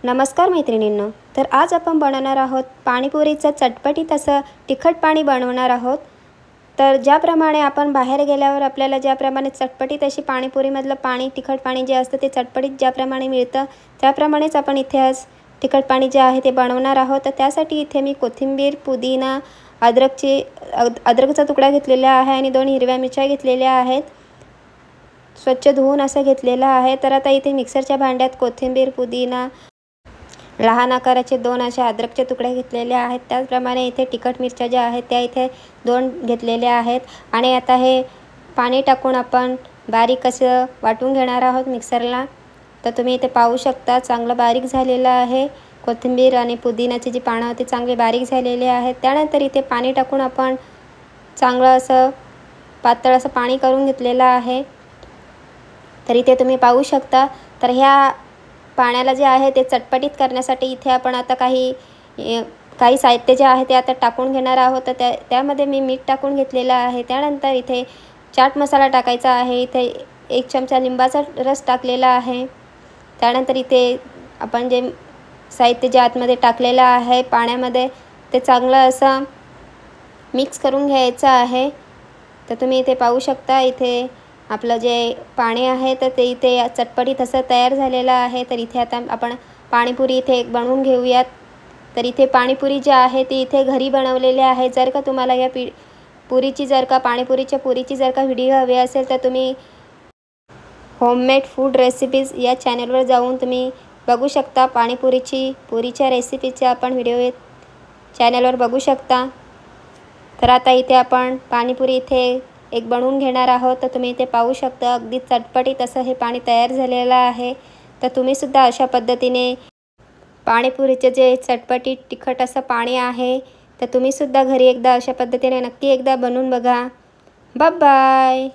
नमस्कार मैत्रिणींनो, तर आज आपण बनवणार आहोत पाणीपुरीचं चटपटीत असं तिखट पाणी बनवणार आहोत। तर ज्याप्रमाणे आपण बाहेर गेल्यावर आपल्याला ज्याप्रमाणे चटपटीत अशी पाणीपुरीमधलं पाणी तिखट पाणी जे असतं ते चटपटीत ज्याप्रमाणे मिळतं त्याप्रमाणेच आपण इथे आज तिखट पाणी जे आहे ते बनवणार आहोत। तर त्यासाठी इथे मी कोथिंबीर, पुदिना, अद्रकचा तुकडा घेतलेला आहे आणि 2 हिरव्या मिरच्या घेतलेल्या आहेत। स्वच्छ धुवून असं घेतलेला आहे। तर आता इथे मिक्सरच्या भांड्यात कोथिंबीर, पुदिना, लहान आकाराचे 2 असे अद्रकचे तुकडे घेतलेले आहेत। त्याचप्रमाणे इथे तिखट मिरच्या ज्या आहेत त्या इथे 2 घेतलेल्या आहेत आणि आता हे पाणी टाकून आपण बारीक असं वाटून घेणार आहोत मिक्सरला। तर तुम्ही इथे पाहू शकता चांगलं बारीक झालेलं आहे। कोथिंबीर आणि पुदिनाची जी पानं होती चांगली बारीक झालेली आहेत। त्यानंतर इथे पाणी टाकून आपण चांगलं असं पातळ असं पाणी करून घेतलेलं आहे। तर इथे तुम्ही पाहू शकता। तर ह्या पाण्याला जे आहे ते चटपटीत करण्यासाठी इथे आपण आता काही साहित्य जे आहे ते आता टाकून घेणार आहोत। तर त्यामध्ये मी मीठ टाकून घेतलेलं आहे। त्यानंतर इथे चाट मसाला टाकायचा आहे। इथे 1 चमचा लिंबाचा रस टाकलेला आहे। त्यानंतर इथे आपण जे साहित्य जे आतमध्ये टाकलेलं आहे पाण्यामध्ये ते चांगलं असं मिक्स करून घ्यायचं आहे। तर तुम्ही इथे पाहू शकता इथे आपलं जे पाणी आहे तर ते इथे चटपटीत असं तयार झालेलं आहे। तर इथे आता आपण पाणीपुरी इथे बनवून घेऊयात। तर इथे पाणीपुरी जी आहे ती इथे घरी बनवलेली आहे। जर का तुम्हाला या पाणीपुरीच्या पुरीची जर का व्हिडिओ हवी असेल तर तुम्ही होममेड फूड रेसिपीज या चॅनलवर जाऊन तुम्ही बघू शकता। पुरीच्या रेसिपीच्या आपण व्हिडिओ चॅनलवर बघू शकता। तर आता इथे आपण पाणीपुरी इथे एक बनवून घेणार आहोत। तर तुम्ही इथे पाहू शकता अगदी चटपटीत असं हे पाणी तयार झालेलं आहे। तर तुम्हीसुद्धा अशा पद्धतीने पाणीपुरीचे जे चटपटीत तिखट असं पाणी आहे तर तुम्हीसुद्धा घरी एकदा अशा पद्धतीने नक्की एकदा बनवून बघा। Bye bye.